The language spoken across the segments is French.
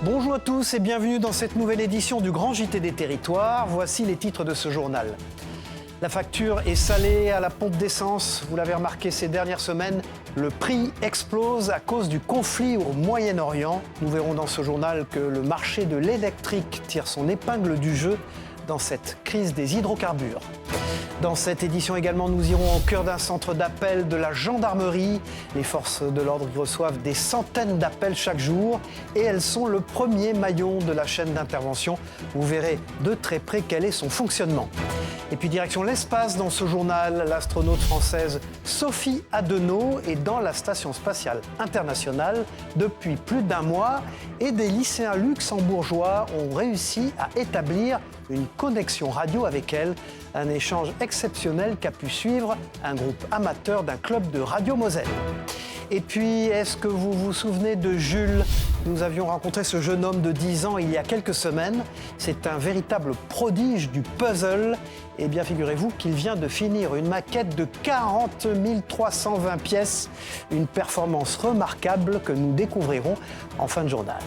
Bonjour à tous et bienvenue dans cette nouvelle édition du Grand JT des Territoires. Voici les titres de ce journal. La facture est salée à la pompe d'essence. Vous l'avez remarqué ces dernières semaines, le prix explose à cause du conflit au Moyen-Orient. Nous verrons dans ce journal que le marché de l'électrique tire son épingle du jeu dans cette crise des hydrocarbures. Dans cette édition également, nous irons au cœur d'un centre d'appel de la gendarmerie. Les forces de l'ordre y reçoivent des centaines d'appels chaque jour et elles sont le premier maillon de la chaîne d'intervention. Vous verrez de très près quel est son fonctionnement. Et puis direction l'espace dans ce journal, l'astronaute française Sophie Adenau est dans la station spatiale internationale depuis plus d'un mois et des lycéens luxembourgeois ont réussi à établir une connexion radio avec elle, un échange exceptionnel qu'a pu suivre un groupe amateur d'un club de Radio Moselle. Et puis, est-ce que vous vous souvenez de Jules ? Nous avions rencontré ce jeune homme de 10 ans il y a quelques semaines. C'est un véritable prodige du puzzle. Eh bien, figurez-vous qu'il vient de finir une maquette de 40 320 pièces. Une performance remarquable que nous découvrirons en fin de journal.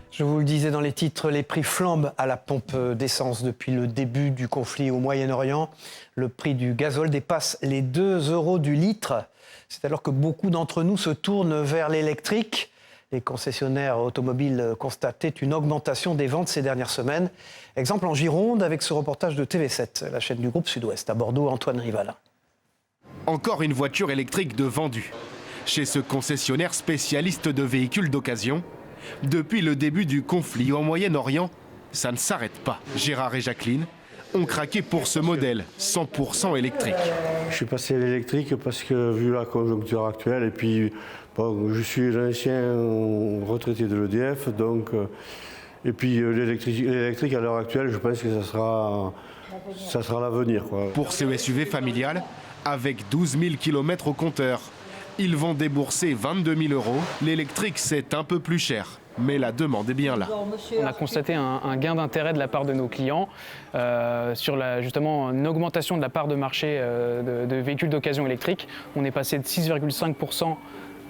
Je vous le disais dans les titres, les prix flambent à la pompe d'essence depuis le début du conflit au Moyen-Orient. Le prix du gazole dépasse les 2 € du litre. C'est alors que beaucoup d'entre nous se tournent vers l'électrique. Les concessionnaires automobiles constataient une augmentation des ventes ces dernières semaines. Exemple en Gironde avec ce reportage de TV7, la chaîne du groupe Sud-Ouest. À Bordeaux, Antoine Rivala. Encore une voiture électrique de vendue. Chez ce concessionnaire spécialiste de véhicules d'occasion, depuis le début du conflit au Moyen-Orient, ça ne s'arrête pas. Gérard et Jacqueline ont craqué pour ce modèle 100% électrique. Je suis passé à l'électrique parce que, vu la conjoncture actuelle, et puis bon, je suis l'ancien retraité de l'EDF, donc, et puis l'électrique à l'heure actuelle, je pense que ça sera l'avenir, quoi. Pour ce SUV familial, avec 12 000 km au compteur, ils vont débourser 22 000 €. L'électrique, c'est un peu plus cher, mais la demande est bien là. On a constaté un gain d'intérêt de la part de nos clients sur justement une augmentation de la part de marché de véhicules d'occasion électriques. On est passé de 6,5%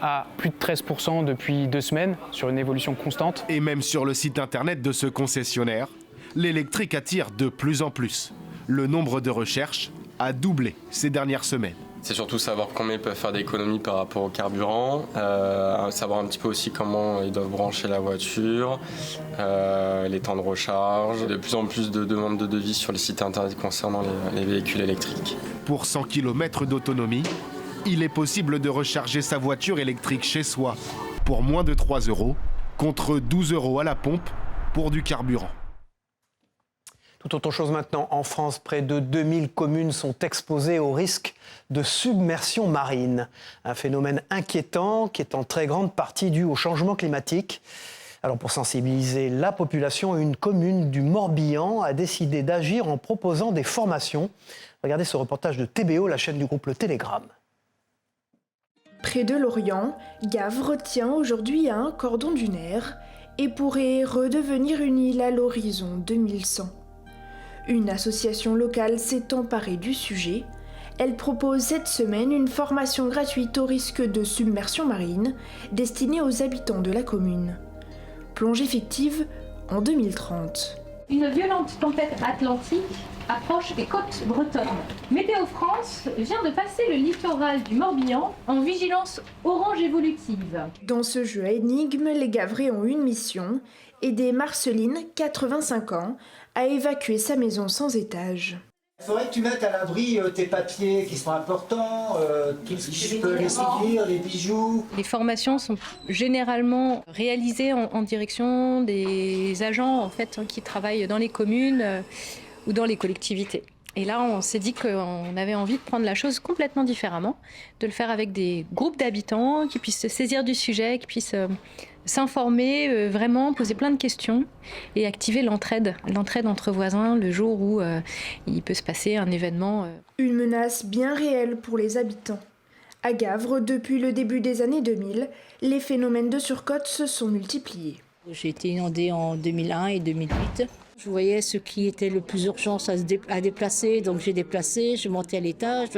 à plus de 13% depuis 2 semaines, sur une évolution constante. Et même sur le site internet de ce concessionnaire, l'électrique attire de plus en plus. Le nombre de recherches a doublé ces dernières semaines. C'est surtout savoir combien ils peuvent faire d'économies par rapport au carburant, savoir un petit peu aussi comment ils doivent brancher la voiture, les temps de recharge. De plus en plus de demandes de devis sur les sites internet concernant les véhicules électriques. Pour 100 km d'autonomie, il est possible de recharger sa voiture électrique chez soi pour moins de 3 € contre 12 € à la pompe pour du carburant. Tout autre chose maintenant, en France, près de 2000 communes sont exposées au risque de submersion marine. Un phénomène inquiétant qui est en très grande partie dû au changement climatique. Alors pour sensibiliser la population, une commune du Morbihan a décidé d'agir en proposant des formations. Regardez ce reportage de TBO, la chaîne du groupe Le Télégramme. Près de Lorient, Gavre tient aujourd'hui à un cordon dunaire et pourrait redevenir une île à l'horizon 2100. Une association locale s'est emparée du sujet. Elle propose cette semaine une formation gratuite au risque de submersion marine destinée aux habitants de la commune. Plongée fictive en 2030. Une violente tempête atlantique approche des côtes bretonnes. Météo France vient de passer le littoral du Morbihan en vigilance orange évolutive. Dans ce jeu à énigmes, les Gavrais ont une mission, aider Marceline, 85 ans, à évacuer sa maison sans étage. Il faudrait que tu mettes à l'abri tes papiers qui sont importants, tout ce qui peut les souvenirs, les bijoux. Les formations sont généralement réalisées en direction des agents en fait, qui travaillent dans les communes ou dans les collectivités. Et là, on s'est dit qu'on avait envie de prendre la chose complètement différemment, de le faire avec des groupes d'habitants qui puissent se saisir du sujet, qui puissent s'informer, vraiment poser plein de questions et activer l'entraide entre voisins le jour où il peut se passer un événement. Une menace bien réelle pour les habitants. À Gavre, depuis le début des années 2000, les phénomènes de surcote se sont multipliés. J'ai été inondée en 2001 et 2008. Je voyais ce qui était le plus urgent à déplacer, donc j'ai déplacé, je montais à l'étage.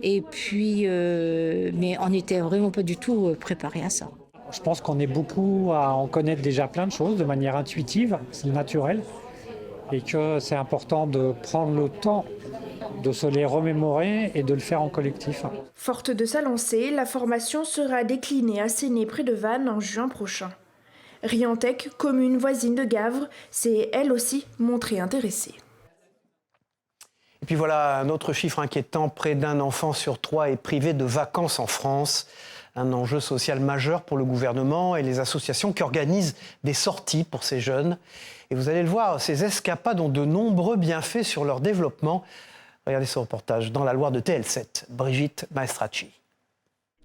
Et puis, mais on n'était vraiment pas du tout préparé à ça. Je pense qu'on est beaucoup à en connaître déjà plein de choses de manière intuitive, c'est naturel, et que c'est important de prendre le temps de se les remémorer et de le faire en collectif. Forte de sa lancée, la formation sera déclinée à Séné près de Vannes en juin prochain. Riantec, commune voisine de Gavre, s'est elle aussi montrée intéressée. Et puis voilà un autre chiffre inquiétant, près d'un enfant sur 3 est privé de vacances en France. Un enjeu social majeur pour le gouvernement et les associations qui organisent des sorties pour ces jeunes. Et vous allez le voir, ces escapades ont de nombreux bienfaits sur leur développement. Regardez ce reportage dans la Loire de TL7, Brigitte Maestracci.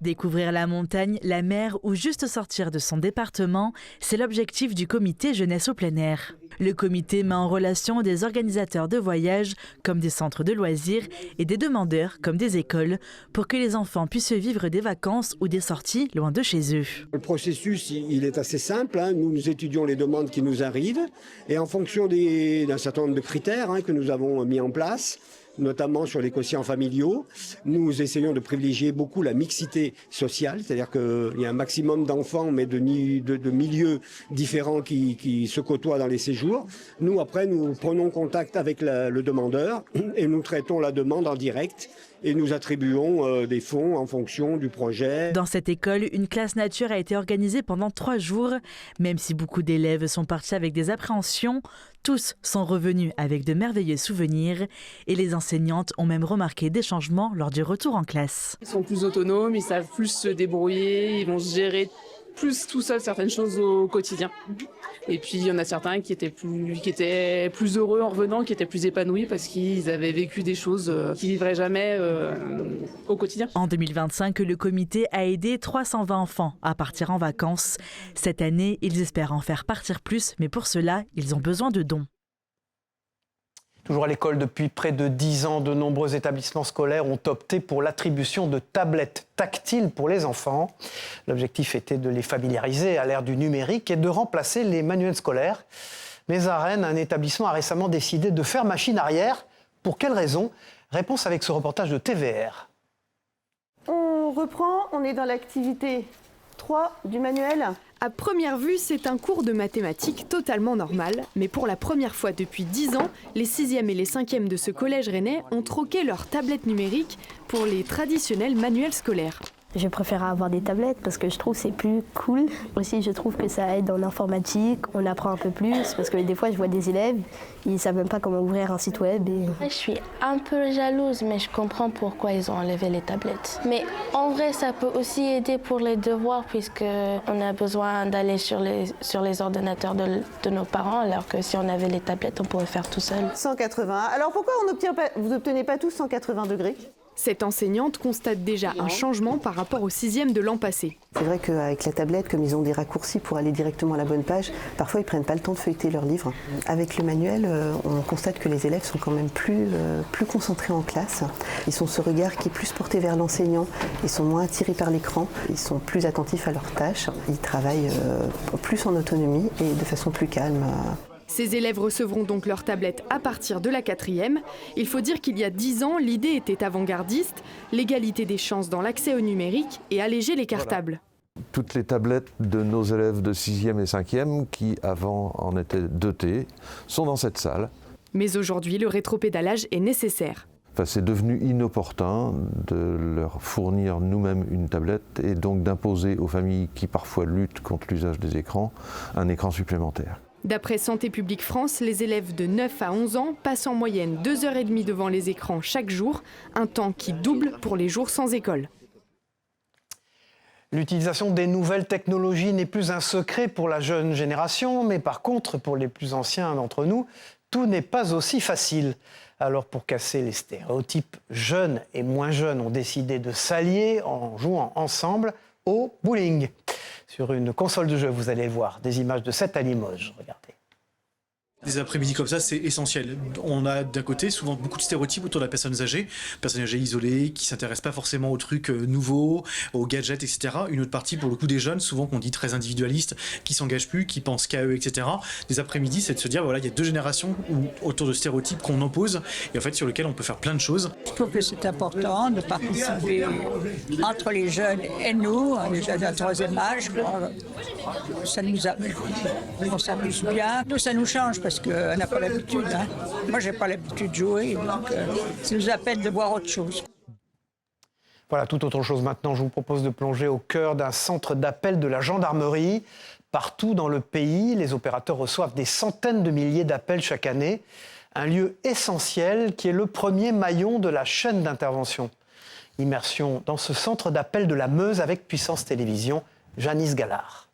Découvrir la montagne, la mer ou juste sortir de son département, c'est l'objectif du comité Jeunesse au plein air. Le comité met en relation des organisateurs de voyages, comme des centres de loisirs, et des demandeurs, comme des écoles, pour que les enfants puissent vivre des vacances ou des sorties loin de chez eux. Le processus, il est assez simple. Nous étudions les demandes qui nous arrivent et en fonction d'un certain nombre de critères que nous avons mis en place, notamment sur les quotients familiaux. Nous essayons de privilégier beaucoup la mixité sociale, c'est-à-dire qu'il y a un maximum d'enfants, mais de milieux différents qui se côtoient dans les séjours. Nous, après, nous prenons contact avec le demandeur et nous traitons la demande en direct et nous attribuons des fonds en fonction du projet. Dans cette école, une classe nature a été organisée pendant 3 jours. Même si beaucoup d'élèves sont partis avec des appréhensions, tous sont revenus avec de merveilleux souvenirs et les enseignantes ont même remarqué des changements lors du retour en classe. Ils sont plus autonomes, ils savent plus se débrouiller, ils vont gérer plus tout seuls certaines choses au quotidien. Et puis il y en a certains qui étaient plus heureux en revenant, qui étaient plus épanouis parce qu'ils avaient vécu des choses qu'ils vivraient jamais au quotidien. En 2025, le comité a aidé 320 enfants à partir en vacances. Cette année, ils espèrent en faire partir plus, mais pour cela, ils ont besoin de dons. Toujours à l'école, depuis près de 10 ans, de nombreux établissements scolaires ont opté pour l'attribution de tablettes tactiles pour les enfants. L'objectif était de les familiariser à l'ère du numérique et de remplacer les manuels scolaires. Mais à Rennes, un établissement a récemment décidé de faire machine arrière. Pour quelle raison ? Réponse avec ce reportage de TVR. On reprend, on est dans l'activité 3 du manuel. À première vue, c'est un cours de mathématiques totalement normal, mais pour la première fois depuis 10 ans, les 6e et les 5e de ce collège rennais ont troqué leurs tablettes numériques pour les traditionnels manuels scolaires. Je préfère avoir des tablettes parce que je trouve que c'est plus cool. Aussi, je trouve que ça aide en informatique, on apprend un peu plus parce que des fois, je vois des élèves, ils ne savent même pas comment ouvrir un site web. Je suis un peu jalouse, mais je comprends pourquoi ils ont enlevé les tablettes. Mais en vrai, ça peut aussi aider pour les devoirs puisqu'on a besoin d'aller sur les ordinateurs de nos parents, alors que si on avait les tablettes, on pourrait faire tout seul. 180. Alors pourquoi vous n'obtenez pas tous 180 degrés ? Cette enseignante constate déjà un changement par rapport aux 6e de l'an passé. C'est vrai qu'avec la tablette, comme ils ont des raccourcis pour aller directement à la bonne page, parfois ils ne prennent pas le temps de feuilleter leur livre. Avec le manuel, on constate que les élèves sont quand même plus concentrés en classe. Ils ont ce regard qui est plus porté vers l'enseignant, ils sont moins attirés par l'écran, ils sont plus attentifs à leurs tâches, ils travaillent plus en autonomie et de façon plus calme. Ces élèves recevront donc leur tablette à partir de la 4e. Il faut dire qu'il y a 10 ans, l'idée était avant-gardiste, l'égalité des chances dans l'accès au numérique et alléger les cartables. Toutes les tablettes de nos élèves de 6e et 5e, qui avant en étaient dotés, sont dans cette salle. Mais aujourd'hui, le rétropédalage est nécessaire. C'est devenu inopportun de leur fournir nous-mêmes une tablette et donc d'imposer aux familles qui parfois luttent contre l'usage des écrans un écran supplémentaire. D'après Santé publique France, les élèves de 9 à 11 ans passent en moyenne 2h30 devant les écrans chaque jour, un temps qui double pour les jours sans école. L'utilisation des nouvelles technologies n'est plus un secret pour la jeune génération, mais par contre, pour les plus anciens d'entre nous, tout n'est pas aussi facile. Alors pour casser les stéréotypes, jeunes et moins jeunes ont décidé de s'allier en jouant ensemble au bowling. Sur une console de jeu, vous allez voir des images de 7 à Limoges. Regardez. Des après-midi comme ça, c'est essentiel. On a d'un côté souvent beaucoup de stéréotypes autour de la personne âgée isolée, qui ne s'intéresse pas forcément aux trucs nouveaux, aux gadgets, etc. Une autre partie, pour le coup, des jeunes, souvent qu'on dit très individualistes, qui s'engagent plus, qui pensent qu'à eux, etc. Des après-midi, c'est de se dire, voilà, il y a deux générations autour de stéréotypes qu'on oppose, et en fait, sur lesquels on peut faire plein de choses. Je trouve que c'est important de participer entre les jeunes et nous, les jeunes d'un troisième âge. Ça nous amuse. On s'amuse bien. Nous, ça nous change parce qu'on n'a pas l'habitude. Hein. Moi, j'ai pas l'habitude de jouer, donc ça nous appelle de voir autre chose. Voilà, toute autre chose maintenant. Je vous propose de plonger au cœur d'un centre d'appel de la gendarmerie. Partout dans le pays, les opérateurs reçoivent des centaines de milliers d'appels chaque année. Un lieu essentiel qui est le premier maillon de la chaîne d'intervention. Immersion dans ce centre d'appel de la Meuse avec Puissance Télévisions, Janice Gallard.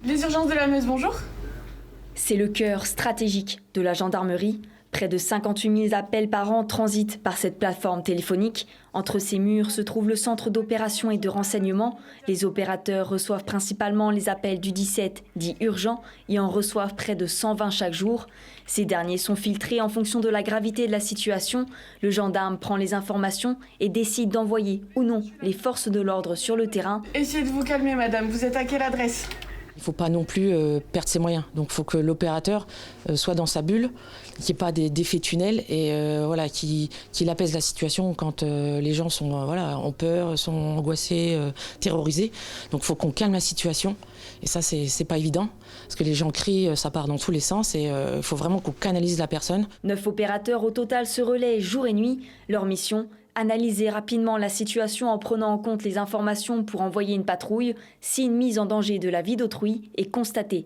Les urgences de la Meuse, bonjour. C'est le cœur stratégique de la gendarmerie. Près de 58 000 appels par an transitent par cette plateforme téléphonique. Entre ces murs se trouve le centre d'opération et de renseignement. Les opérateurs reçoivent principalement les appels du 17, dits urgents, et en reçoivent près de 120 chaque jour. Ces derniers sont filtrés en fonction de la gravité de la situation. Le gendarme prend les informations et décide d'envoyer ou non les forces de l'ordre sur le terrain. Essayez de vous calmer, madame. Vous êtes à quelle adresse ? Il ne faut pas non plus perdre ses moyens. Donc il faut que l'opérateur soit dans sa bulle, qu'il n'y ait pas d'effet tunnel et voilà, qu'il apaise la situation quand les gens sont, ont peur, sont angoissés, terrorisés. Donc il faut qu'on calme la situation. Et ça, c'est pas évident. Parce que les gens crient, ça part dans tous les sens et il faut vraiment qu'on canalise la personne. 9 opérateurs au total se relaient jour et nuit. Leur mission, analyser rapidement la situation en prenant en compte les informations pour envoyer une patrouille si une mise en danger de la vie d'autrui est constatée.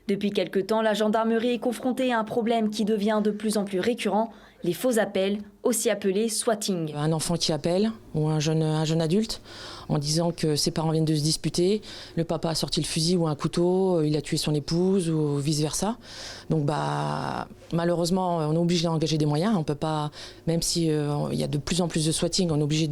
Depuis quelque temps, la gendarmerie est confrontée à un problème qui devient de plus en plus récurrent, les faux appels, aussi appelés swatting. Un enfant qui appelle, ou un jeune adulte, en disant que ses parents viennent de se disputer, le papa a sorti le fusil ou un couteau, il a tué son épouse ou vice-versa. Donc malheureusement, on est obligé d'engager des moyens. On peut pas, même si il y a de plus en plus de swatting, on est obligé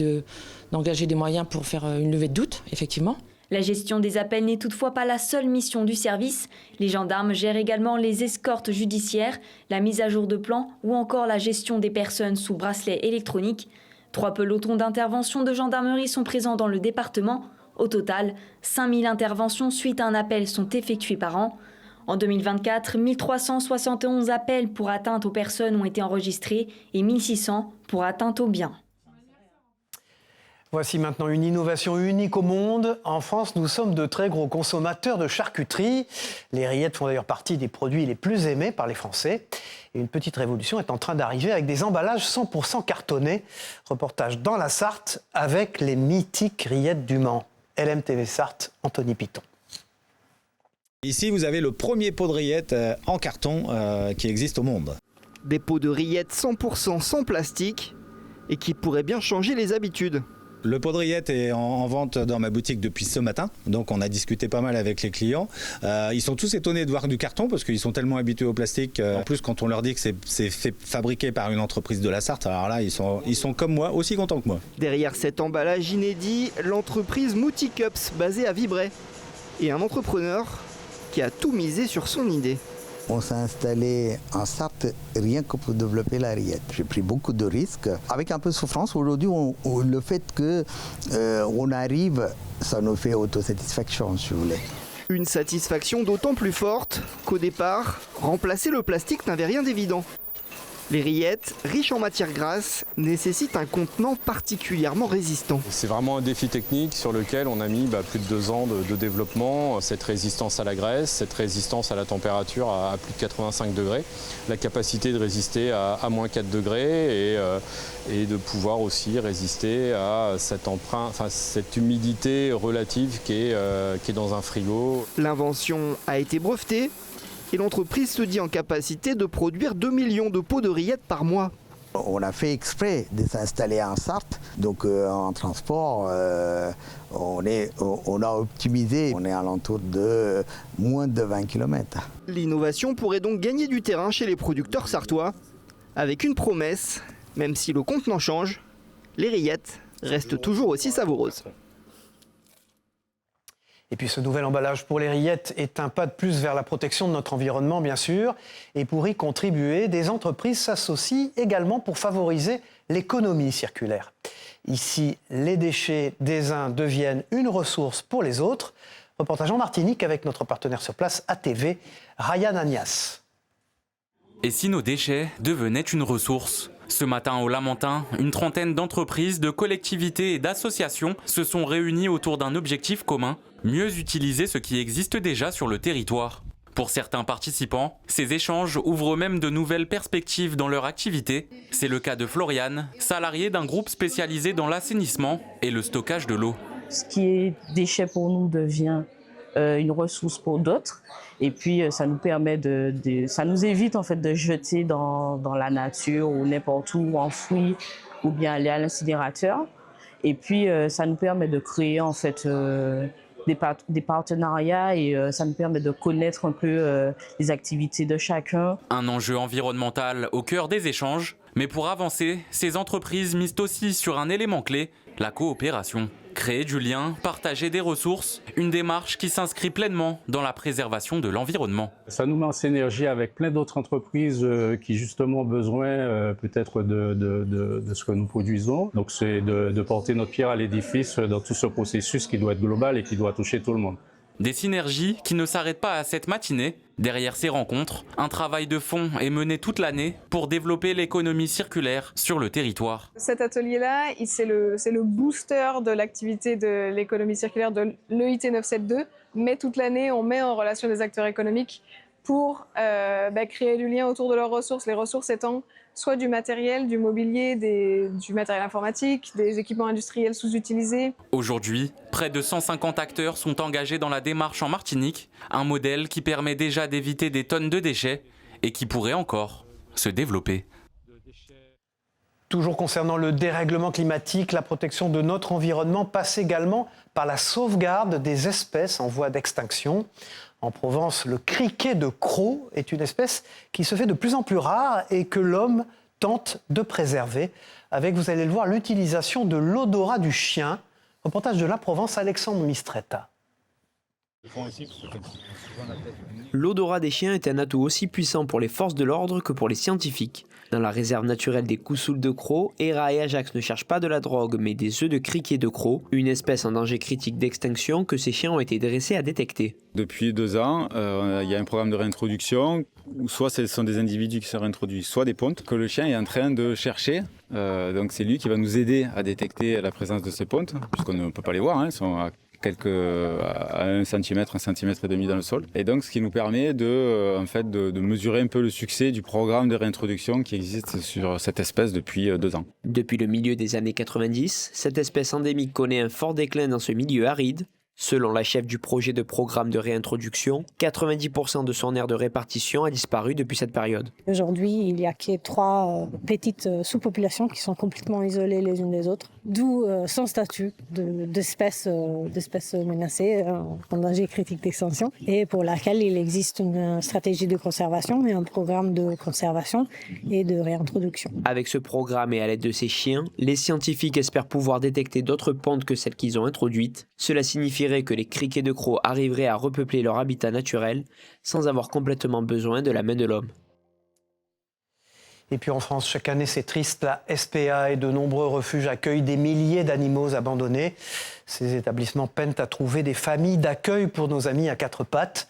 d'engager des moyens pour faire une levée de doute, effectivement. La gestion des appels n'est toutefois pas la seule mission du service. Les gendarmes gèrent également les escortes judiciaires, la mise à jour de plans ou encore la gestion des personnes sous bracelet électronique. 3 pelotons d'intervention de gendarmerie sont présents dans le département. Au total, 5000 interventions suite à un appel sont effectuées par an. En 2024, 1371 appels pour atteinte aux personnes ont été enregistrés et 1600 pour atteinte aux biens. Voici maintenant une innovation unique au monde. En France, nous sommes de très gros consommateurs de charcuterie. Les rillettes font d'ailleurs partie des produits les plus aimés par les Français. Et une petite révolution est en train d'arriver avec des emballages 100% cartonnés. Reportage dans la Sarthe avec les mythiques rillettes du Mans. LMTV Sarthe, Anthony Piton. Ici, vous avez le premier pot de rillettes en carton qui existe au monde. Des pots de rillettes 100% sans plastique et qui pourraient bien changer les habitudes. Le pot de rillettes est en vente dans ma boutique depuis ce matin, donc on a discuté pas mal avec les clients. Ils sont tous étonnés de voir du carton parce qu'ils sont tellement habitués au plastique. En plus, quand on leur dit que c'est fabriqué par une entreprise de la Sarthe, alors là, ils sont comme moi, aussi contents que moi. Derrière cet emballage inédit, l'entreprise Mouti Cups, basée à Vibray, et un entrepreneur qui a tout misé sur son idée. On s'est installé en Sarthe rien que pour développer la rillette. J'ai pris beaucoup de risques. Avec un peu de souffrance, aujourd'hui, le fait qu'on arrive, ça nous fait autosatisfaction, si vous voulez. Une satisfaction d'autant plus forte qu'au départ, remplacer le plastique n'avait rien d'évident. Les rillettes, riches en matières grasses, nécessitent un contenant particulièrement résistant. C'est vraiment un défi technique sur lequel on a mis plus de 2 ans de développement, cette résistance à la graisse, cette résistance à la température à plus de 85 degrés, la capacité de résister à moins 4 degrés et de pouvoir aussi résister à cette humidité relative qui est dans un frigo. L'invention a été brevetée. Et l'entreprise se dit en capacité de produire 2 millions de pots de rillettes par mois. On a fait exprès de s'installer en Sarthe, donc en transport, on a optimisé, on est à l'entour de moins de 20 km. L'innovation pourrait donc gagner du terrain chez les producteurs sartois, avec une promesse, même si le contenant change, les rillettes restent toujours aussi savoureuses. Et puis ce nouvel emballage pour les rillettes est un pas de plus vers la protection de notre environnement, bien sûr. Et pour y contribuer, des entreprises s'associent également pour favoriser l'économie circulaire. Ici, les déchets des uns deviennent une ressource pour les autres. Reportage en Martinique avec notre partenaire sur place, ATV, Ryan Agnas. Et si nos déchets devenaient une ressource ? Ce matin au Lamentin, une trentaine d'entreprises, de collectivités et d'associations se sont réunies autour d'un objectif commun, mieux utiliser ce qui existe déjà sur le territoire. Pour certains participants, ces échanges ouvrent même de nouvelles perspectives dans leur activité. C'est le cas de Floriane, salariée d'un groupe spécialisé dans l'assainissement et le stockage de l'eau. Ce qui est déchet pour nous devient une ressource pour d'autres. Et puis, ça nous permet ça nous évite en fait de jeter dans la nature ou n'importe où, enfoui, ou bien aller à l'incinérateur. Et puis, ça nous permet de créer en fait des partenariats et ça nous permet de connaître un peu les activités de chacun. Un enjeu environnemental au cœur des échanges. Mais pour avancer, ces entreprises misent aussi sur un élément clé, la coopération. Créer du lien, partager des ressources, une démarche qui s'inscrit pleinement dans la préservation de l'environnement. Ça nous met en synergie avec plein d'autres entreprises qui justement ont besoin peut-être de ce que nous produisons. Donc c'est de porter notre pierre à l'édifice dans tout ce processus qui doit être global et qui doit toucher tout le monde. Des synergies qui ne s'arrêtent pas à cette matinée. Derrière ces rencontres, un travail de fond est mené toute l'année pour développer l'économie circulaire sur le territoire. Cet atelier-là, c'est le booster de l'activité de l'économie circulaire de l'EIT 972. Mais toute l'année, on met en relation des acteurs économiques pour créer du lien autour de leurs ressources. Les ressources étant soit du matériel, du mobilier, du matériel informatique, des équipements industriels sous-utilisés. Aujourd'hui, près de 150 acteurs sont engagés dans la démarche en Martinique, un modèle qui permet déjà d'éviter des tonnes de déchets et qui pourrait encore se développer. Toujours concernant le dérèglement climatique, la protection de notre environnement passe également par la sauvegarde des espèces en voie d'extinction. En Provence, le criquet de Crau est une espèce qui se fait de plus en plus rare et que l'homme tente de préserver avec, vous allez le voir, l'utilisation de l'odorat du chien. Reportage de La Provence, Alexandre Mistretta. L'odorat des chiens est un atout aussi puissant pour les forces de l'ordre que pour les scientifiques. Dans la réserve naturelle des Coussouls de Crau, Héra et Ajax ne cherchent pas de la drogue mais des œufs de criquet de Crau, une espèce en danger critique d'extinction que ces chiens ont été dressés à détecter. Depuis 2 ans, il y a un programme de réintroduction où soit ce sont des individus qui se réintroduisent, soit des pontes que le chien est en train de chercher. Donc c'est lui qui va nous aider à détecter la présence de ces pontes, puisqu'on ne peut pas les voir, elles sont à 1 centimètre, 1,5 centimètre dans le sol. Et donc ce qui nous permet de mesurer un peu le succès du programme de réintroduction qui existe sur cette espèce depuis 2 ans. Depuis le milieu des années 90, cette espèce endémique connaît un fort déclin dans ce milieu aride. Selon la chef du projet de programme de réintroduction, 90% de son aire de répartition a disparu depuis cette période. Aujourd'hui, il n'y a que 3 petites sous-populations qui sont complètement isolées les unes des autres, d'où son statut d'espèce menacée en danger critique d'extinction, et pour laquelle il existe une stratégie de conservation et un programme de conservation et de réintroduction. Avec ce programme et à l'aide de ces chiens, les scientifiques espèrent pouvoir détecter d'autres pontes que celles qu'ils ont introduites. Cela signifierait que les criquets de Crau arriveraient à repeupler leur habitat naturel sans avoir complètement besoin de la main de l'homme. Et puis en France, chaque année, c'est triste, la SPA et de nombreux refuges accueillent des milliers d'animaux abandonnés. Ces établissements peinent à trouver des familles d'accueil pour nos amis à 4 pattes.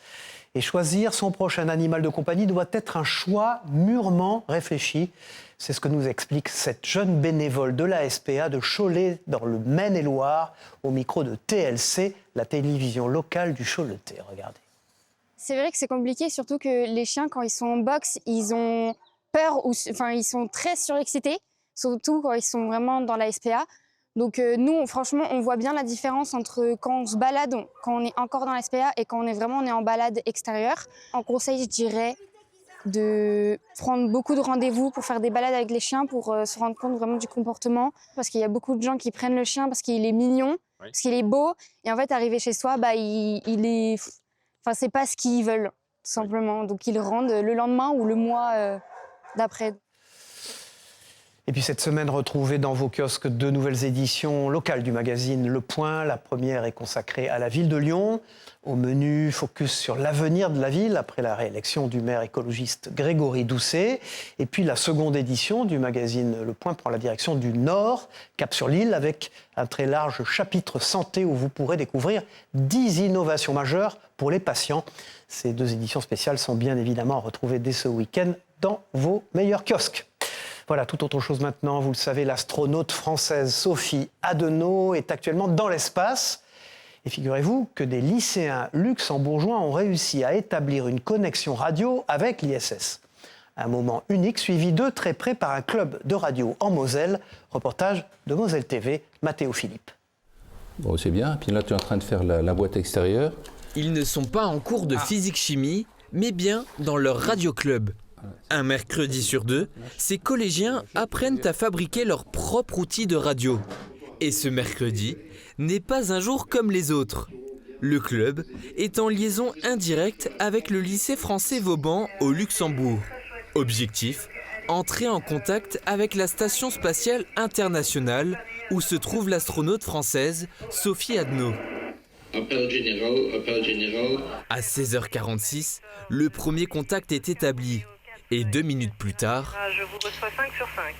Et choisir son prochain animal de compagnie doit être un choix mûrement réfléchi. C'est ce que nous explique cette jeune bénévole de la SPA de Cholet, dans le Maine-et-Loire, au micro de TLC, la télévision locale du Choletais. Regardez. C'est vrai que c'est compliqué, surtout que les chiens, quand ils sont en box, ils ont peur, ils sont très surexcités, surtout quand ils sont vraiment dans la SPA. Donc nous, franchement, on voit bien la différence entre quand on se balade, quand on est encore dans la SPA et quand on est en balade extérieure. En conseil, je dirais de prendre beaucoup de rendez-vous pour faire des balades avec les chiens, pour se rendre compte vraiment du comportement. Parce qu'il y a beaucoup de gens qui prennent le chien parce qu'il est mignon, parce qu'il est beau. Et en fait, arrivé chez soi, c'est pas ce qu'ils veulent, tout simplement. Donc ils le rendent le lendemain ou le mois d'après. Et puis cette semaine, retrouvez dans vos kiosques 2 nouvelles éditions locales du magazine Le Point. La première est consacrée à la ville de Lyon. Au menu, focus sur l'avenir de la ville après la réélection du maire écologiste Grégory Doucet. Et puis la seconde édition du magazine Le Point prend la direction du Nord, cap sur l'île, avec un très large chapitre santé où vous pourrez découvrir 10 innovations majeures pour les patients. Ces 2 éditions spéciales sont bien évidemment retrouvées dès ce week-end dans vos meilleurs kiosques. Voilà, toute autre chose maintenant. Vous le savez, l'astronaute française Sophie Adenau est actuellement dans l'espace. Et figurez-vous que des lycéens luxembourgeois ont réussi à établir une connexion radio avec l'ISS. Un moment unique suivi de très près par un club de radio en Moselle. Reportage de Moselle TV, Mathéo Philippe. Bon, c'est bien. Puis là, tu es en train de faire la boîte extérieure. Ils ne sont pas en cours de physique-chimie, mais bien dans leur radio-club. Un mercredi sur 2, ces collégiens apprennent à fabriquer leur propre outil de radio. Et ce mercredi n'est pas un jour comme les autres. Le club est en liaison indirecte avec le lycée français Vauban au Luxembourg. Objectif, entrer en contact avec la station spatiale internationale où se trouve l'astronaute française Sophie Adenau. Appel général. À 16h46, le premier contact est établi. Et 2 minutes plus tard, Je vous reçois 5 sur 5.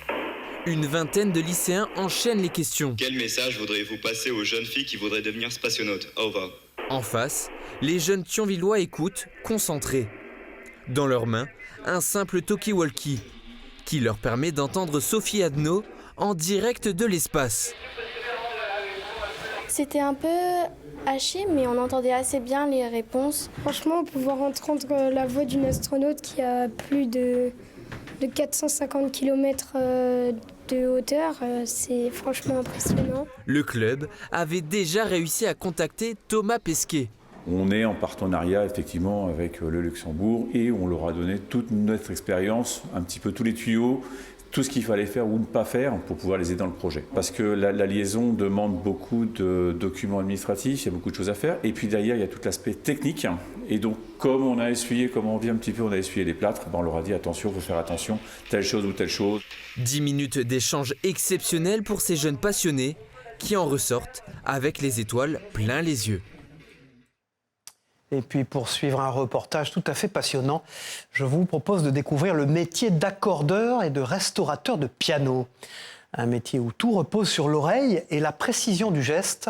une vingtaine de lycéens enchaînent les questions. Quel message voudriez-vous passer aux jeunes filles qui voudraient devenir spationautes? Over. En face, les jeunes Thionvillois écoutent, concentrés. Dans leurs mains, un simple talkie-walkie qui leur permet d'entendre Sophie Adenau en direct de l'espace. C'était un peu haché, mais on entendait assez bien les réponses. Franchement, pouvoir entendre la voix d'une astronaute qui a plus de 450 km de hauteur, c'est franchement impressionnant. Le club avait déjà réussi à contacter Thomas Pesquet. On est en partenariat effectivement avec le Luxembourg et on leur a donné toute notre expérience, un petit peu tous les tuyaux, tout ce qu'il fallait faire ou ne pas faire pour pouvoir les aider dans le projet. Parce que la liaison demande beaucoup de documents administratifs, il y a beaucoup de choses à faire. Et puis derrière, il y a tout l'aspect technique. Et donc, comme on a essuyé, comme on dit un petit peu, on a essuyé les plâtres, on leur a dit attention, il faut faire attention, telle chose ou telle chose. 10 minutes d'échange exceptionnels pour ces jeunes passionnés qui en ressortent avec les étoiles plein les yeux. Et puis pour suivre un reportage tout à fait passionnant, je vous propose de découvrir le métier d'accordeur et de restaurateur de piano. Un métier où tout repose sur l'oreille et la précision du geste.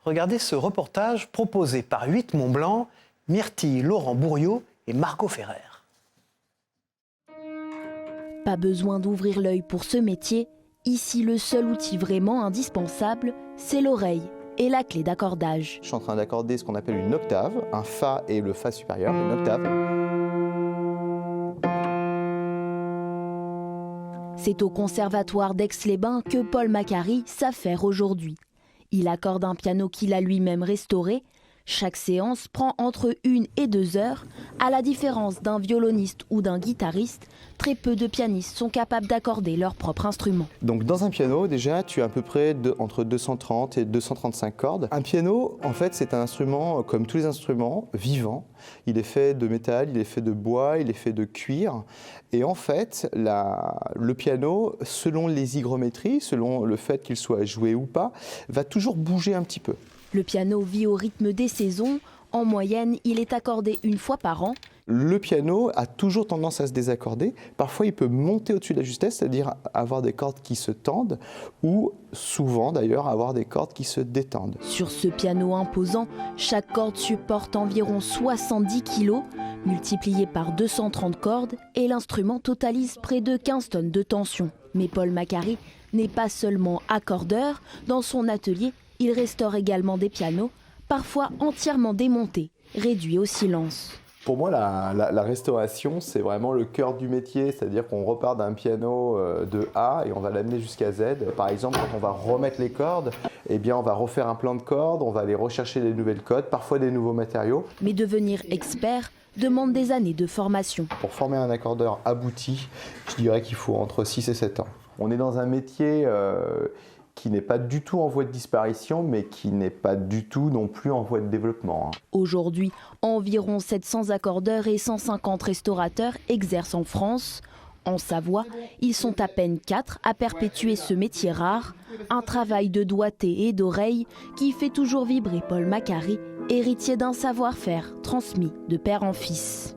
Regardez ce reportage proposé par 8 Mont-Blanc, Myrtille Laurent Bourriot et Margot Ferrer. Pas besoin d'ouvrir l'œil pour ce métier. Ici, le seul outil vraiment indispensable, c'est l'oreille et la clé d'accordage. Je suis en train d'accorder ce qu'on appelle une octave, un Fa et le Fa supérieur, une octave. C'est au conservatoire d'Aix-les-Bains que Paul Macari s'affaire aujourd'hui. Il accorde un piano qu'il a lui-même restauré. Chaque séance prend entre 1 et 2 heures. À la différence d'un violoniste ou d'un guitariste, très peu de pianistes sont capables d'accorder leur propre instrument. Donc dans un piano, déjà, tu as à peu près entre 230 et 235 cordes. Un piano, en fait, c'est un instrument, comme tous les instruments, vivant. Il est fait de métal, il est fait de bois, il est fait de cuir. Et en fait, le piano, selon les hygrométries, selon le fait qu'il soit joué ou pas, va toujours bouger un petit peu. Le piano vit au rythme des saisons. En moyenne, il est accordé 1 fois par an. Le piano a toujours tendance à se désaccorder. Parfois, il peut monter au-dessus de la justesse, c'est-à-dire avoir des cordes qui se tendent ou souvent d'ailleurs avoir des cordes qui se détendent. Sur ce piano imposant, chaque corde supporte environ 70 kg, multiplié par 230 cordes, et l'instrument totalise près de 15 tonnes de tension. Mais Paul Macari n'est pas seulement accordeur. Dans son atelier, il restaure également des pianos, parfois entièrement démontés, réduits au silence. Pour moi, la restauration, c'est vraiment le cœur du métier, c'est-à-dire qu'on repart d'un piano de A et on va l'amener jusqu'à Z. Par exemple, quand on va remettre les cordes, eh bien, on va refaire un plan de cordes, on va aller rechercher des nouvelles codes, parfois des nouveaux matériaux. Mais devenir expert demande des années de formation. Pour former un accordeur abouti, je dirais qu'il faut entre 6 et 7 ans. On est dans un métier qui n'est pas du tout en voie de disparition, mais qui n'est pas du tout non plus en voie de développement. Aujourd'hui, environ 700 accordeurs et 150 restaurateurs exercent en France. En Savoie, ils sont à peine 4 à perpétuer ce métier rare, un travail de doigté et d'oreille qui fait toujours vibrer Paul Macari, héritier d'un savoir-faire transmis de père en fils.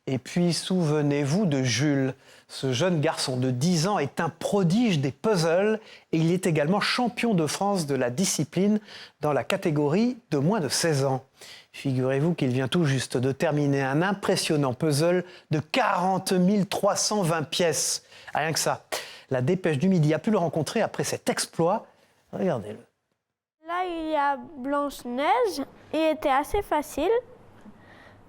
Et puis, souvenez-vous de Jules. Ce jeune garçon de 10 ans est un prodige des puzzles et il est également champion de France de la discipline dans la catégorie de moins de 16 ans. Figurez-vous qu'il vient tout juste de terminer un impressionnant puzzle de 40 320 pièces. Rien que ça. La Dépêche du Midi a pu le rencontrer après cet exploit. Regardez-le. Là, il y a Blanche-Neige. Il était assez facile.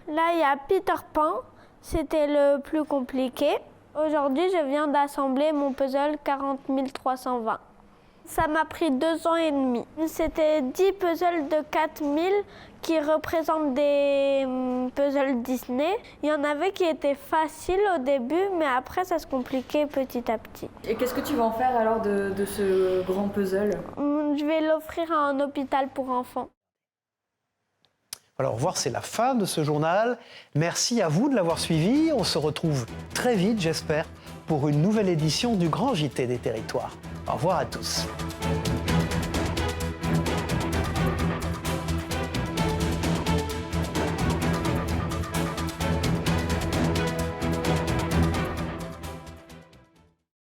Là, il y a Peter Pan. C'était le plus compliqué. Aujourd'hui, je viens d'assembler mon puzzle 40 320. Ça m'a pris 2 ans et demi. C'était 10 puzzles de 4000 qui représentent des puzzles Disney. Il y en avait qui étaient faciles au début, mais après, ça se compliquait petit à petit. Et qu'est-ce que tu vas en faire alors de ce grand puzzle ? Je vais l'offrir à un hôpital pour enfants. Alors, au revoir, c'est la fin de ce journal. Merci à vous de l'avoir suivi. On se retrouve très vite, j'espère, pour une nouvelle édition du Grand JT des Territoires. Au revoir à tous.